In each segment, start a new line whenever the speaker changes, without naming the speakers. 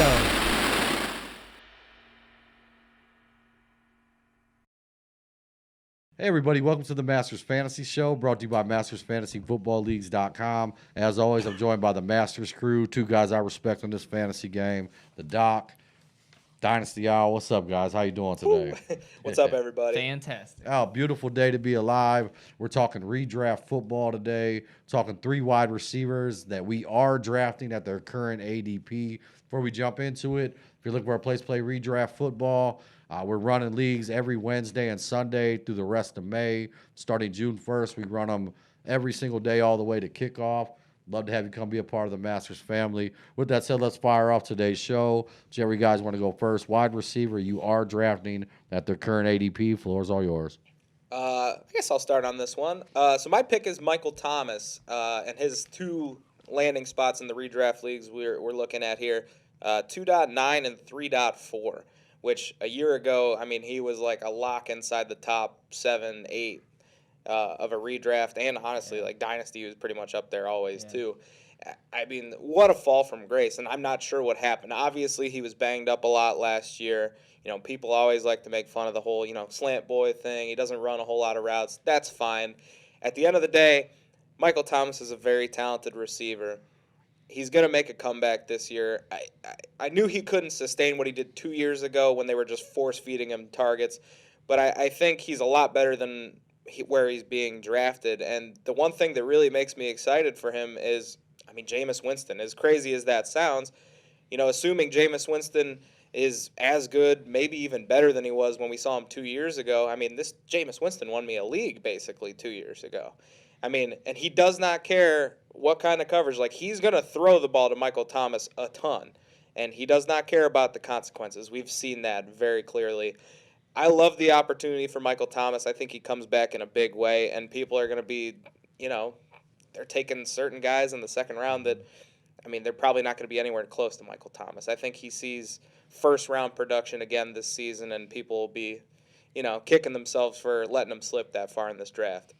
go.
Hey, everybody, welcome to the Masters Fantasy Show, brought to you by MastersFantasyFootballLeagues.com. As always, I'm joined by the Masters crew, two guys I respect in this fantasy game, the Doc, Dynasty Owl. What's up, guys? How you doing today?
What's up, everybody?
Fantastic.
Oh, beautiful day to be alive. We're talking redraft football today, talking 3 wide receivers that we are drafting at their current ADP. Before we jump into it, if you're looking for a place to play redraft football, we're running leagues every Wednesday and Sunday through the rest of May. Starting June 1st, we run them every single day all the way to kickoff. Love to have you come be a part of the Masters family. With that said, let's fire off today's show. Whichever you guys want to go first. Wide receiver, you are drafting at their current ADP. Floor's all yours.
I guess I'll start on this one. So my pick is Michael Thomas, and his 2 landing spots in the redraft leagues we're looking at here, 2.9 and 3.4, which a year ago, I mean, he was like a lock inside the top 7, 8 of a redraft, and honestly, like Dynasty was pretty much up there always too. I mean, what a fall from grace, and I'm not sure what happened. Obviously, he was banged up a lot last year. You know, people always like to make fun of the whole, slant boy thing. He doesn't run a whole lot of routes. That's fine. At the end of the day, Michael Thomas is a very talented receiver. He's going to make a comeback this year. I knew he couldn't sustain what he did 2 years ago when they were just force-feeding him targets, but I think he's a lot better than where he's being drafted. And the one thing that really makes me excited for him is, I mean, Jameis Winston. As crazy as that sounds, assuming Jameis Winston is as good, maybe even better than he was when we saw him 2 years ago. I mean, this Jameis Winston won me a league basically 2 years ago. I mean, and he does not care what kind of coverage. Like, he's going to throw the ball to Michael Thomas a ton, and he does not care about the consequences. We've seen that very clearly. I love the opportunity for Michael Thomas. I think he comes back in a big way, and people are going to be, they're taking certain guys in the second round that, I mean, they're probably not going to be anywhere close to Michael Thomas. I think he sees first-round production again this season, and people will be, kicking themselves for letting him slip that far in this draft.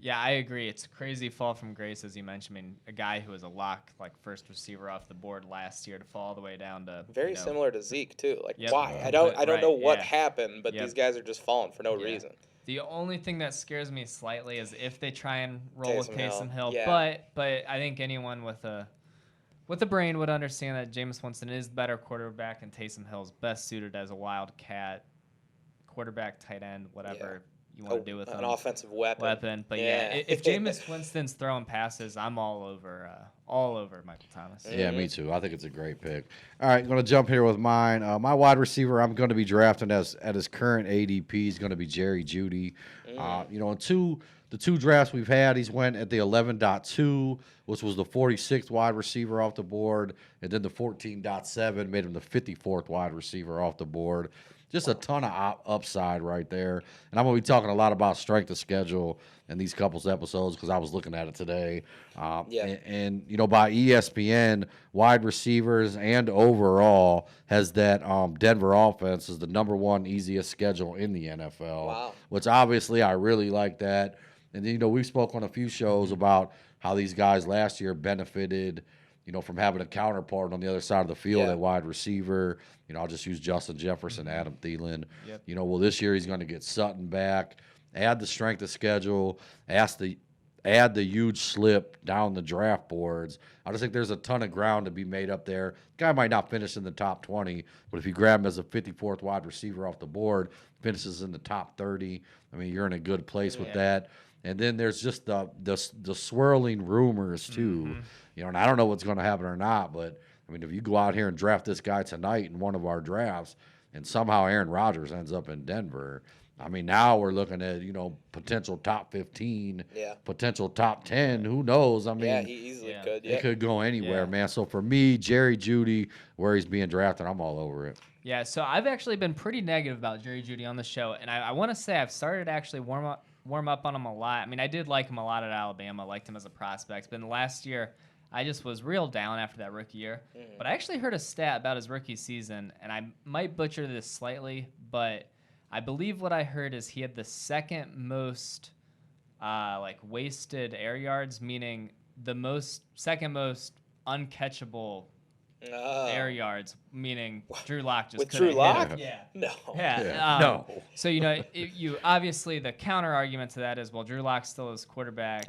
Yeah, I agree. It's a crazy fall from grace, as you mentioned. I mean, a guy who was a lock, like first receiver off the board last year to fall all the way down to
very similar to Zeke too. Like,
Yep.
why? I don't know what
yeah.
happened, but these guys are just falling for no reason.
The only thing that scares me slightly is if they try and roll with Taysom Hill.
Yeah.
But I think anyone with a brain would understand that Jameis Winston is the better quarterback and Taysom Hill's best suited as a wildcat quarterback, tight end, whatever you want to do with
an
him.
offensive weapon.
But if Jameis Winston's throwing passes, I'm all over Michael Thomas.
Yeah, me too. I think it's a great pick. All right, I'm going to jump here with mine. My wide receiver I'm going to be drafting at his current ADP is going to be Jeudy. In the 2 drafts we've had, he's went at the 11.2, which was the 46th wide receiver off the board, and then the 14.7 made him the 54th wide receiver off the board. Just a ton of upside right there. And I'm going to be talking a lot about strength of schedule in these couples episodes because I was looking at it today. And by ESPN, wide receivers and overall has that Denver offense is the number 1 easiest schedule in the NFL.
Wow.
Which obviously I really like that. And then, we've spoke on a few shows about how these guys last year benefited from having a counterpart on the other side of the field at wide receiver. I'll just use Justin Jefferson, Adam Thielen.
Yep.
Well, this year he's going to get Sutton back, add the strength of schedule, add the huge slip down the draft boards. I just think there's a ton of ground to be made up there. Guy might not finish in the top 20, but if you grab him as a 54th wide receiver off the board, finishes in the top 30, I mean, you're in a good place with that. And then there's just the swirling rumors too. And I don't know what's going to happen or not, but I mean, if you go out here and draft this guy tonight in one of our drafts, and somehow Aaron Rodgers ends up in Denver, I mean, now we're looking at potential top 15, potential top 10. Who knows? I mean,
he easily could.
It could go anywhere, man. So for me, Jeudy, where he's being drafted, I'm all over it.
Yeah. So I've actually been pretty negative about Jeudy on the show, and I want to say I've started to actually warm up on him a lot. I mean, I did like him a lot at Alabama, liked him as a prospect, but in the last year, I just was real down after that rookie year. But I actually heard a stat about his rookie season, and I might butcher this slightly, but I believe what I heard is he had the second most wasted air yards, meaning the second most uncatchable air yards, meaning Drew Lock just
With
couldn't
Drew Lock?
hit him. Yeah.
No.
Yeah.
No.
So, you obviously the counter argument to that is, well, Drew Lock still is quarterback.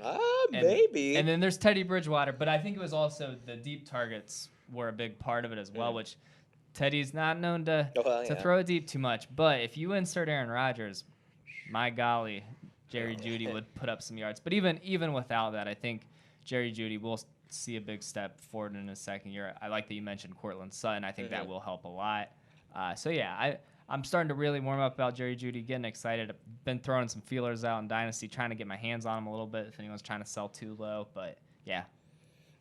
Maybe.
And then there's Teddy Bridgewater, but I think it was also the deep targets were a big part of it as well, which Teddy's not known to throw it deep too much. But if you insert Aaron Rodgers, my golly, Jerry Jeudy would put up some yards. But even without that, I think Jerry Jeudy will see a big step forward in his second year. I like that you mentioned Cortland Sutton. I think that will help a lot. So yeah, I'm starting to really warm up about Jerry Jeudy, getting excited. I've been throwing some feelers out in Dynasty, trying to get my hands on him a little bit if anyone's trying to sell too low. But yeah.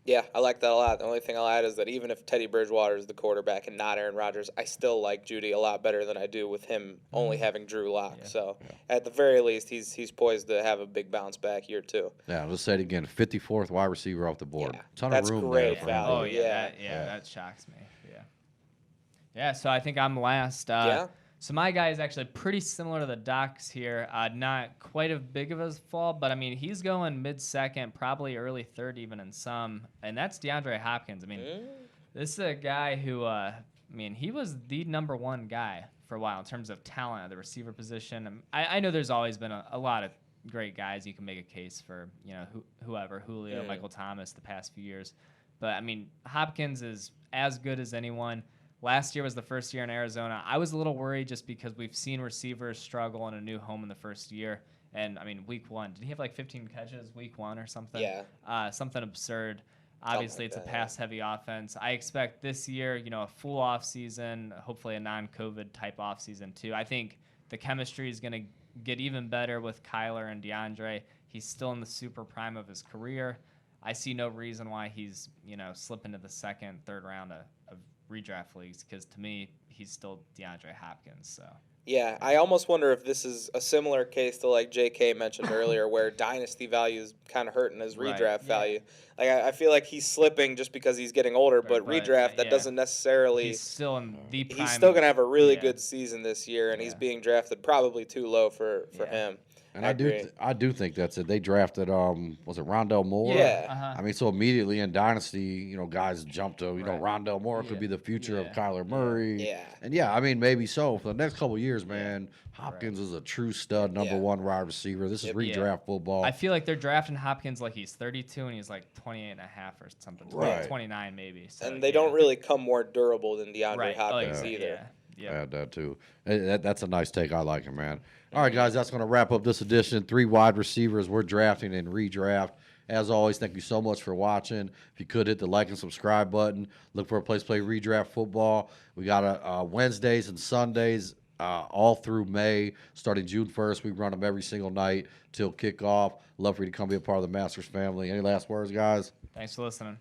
Yeah, I like that a lot. The only thing I'll add is that even if Teddy Bridgewater is the quarterback and not Aaron Rodgers, I still like Jeudy a lot better than I do with him only having Drew Lock. Yeah. So at the very least, he's poised to have a big bounce back year too.
Yeah, let's say it again. 54th wide receiver off the board.
Yeah,
Ton
that's
of room
great
there.
value.
Oh yeah, that shocks me. Yeah. So I think I'm last. So my guy is actually pretty similar to the Doc's here. Not quite as big of a fall, but I mean he's going mid-second, probably early third even in some, and that's Deandre Hopkins. I mean, this is a guy who, he was the number one guy for a while in terms of talent at the receiver position. I know there's always been a lot of great guys you can make a case for, whoever, Julio, Michael Thomas, the past few years, but I mean Hopkins is as good as anyone. Last year was the first year in Arizona. I was a little worried just because we've seen receivers struggle in a new home in the first year. And, week one, did he have like 15 catches week one or something?
Yeah.
Something absurd. Obviously, it's a pass-heavy offense. I expect this year, a full offseason, hopefully a non-COVID type offseason too. I think the chemistry is going to get even better with Kyler and DeAndre. He's still in the super prime of his career. I see no reason why he's, slip into the second, third round of redraft leagues, because to me he's still DeAndre Hopkins. So
yeah, I almost wonder if this is a similar case to like JK mentioned earlier, where dynasty value is kind of hurting his redraft value. Like I feel like he's slipping just because he's getting older, but redraft that doesn't necessarily.
He's still in the prime.
He's still gonna have a really good season this year, and he's being drafted probably too low for him.
And I do think that's it. They drafted was it Rondell Moore?
Yeah.
So immediately in Dynasty, guys jumped to Rondell Moore could be the future of Kyler Murray.
Yeah.
And maybe so for the next couple of years, man. Hopkins is a true stud, number one wide receiver. This is redraft football.
I feel like they're drafting Hopkins like he's 32 and he's like 28 and a half or something. 29 maybe. So,
and they don't really come more durable than DeAndre Hopkins either.
Yeah. Add that too. That's a nice take. I like it, man. All right, guys, that's going to wrap up this edition. 3 wide receivers we're drafting in redraft. As always, thank you so much for watching. If you could hit the like and subscribe button, look for a place to play redraft football. We got Wednesdays and Sundays all through May. Starting June 1st, we run them every single night till kickoff. Love for you to come be a part of the Masters family. Any last words, guys?
Thanks for listening.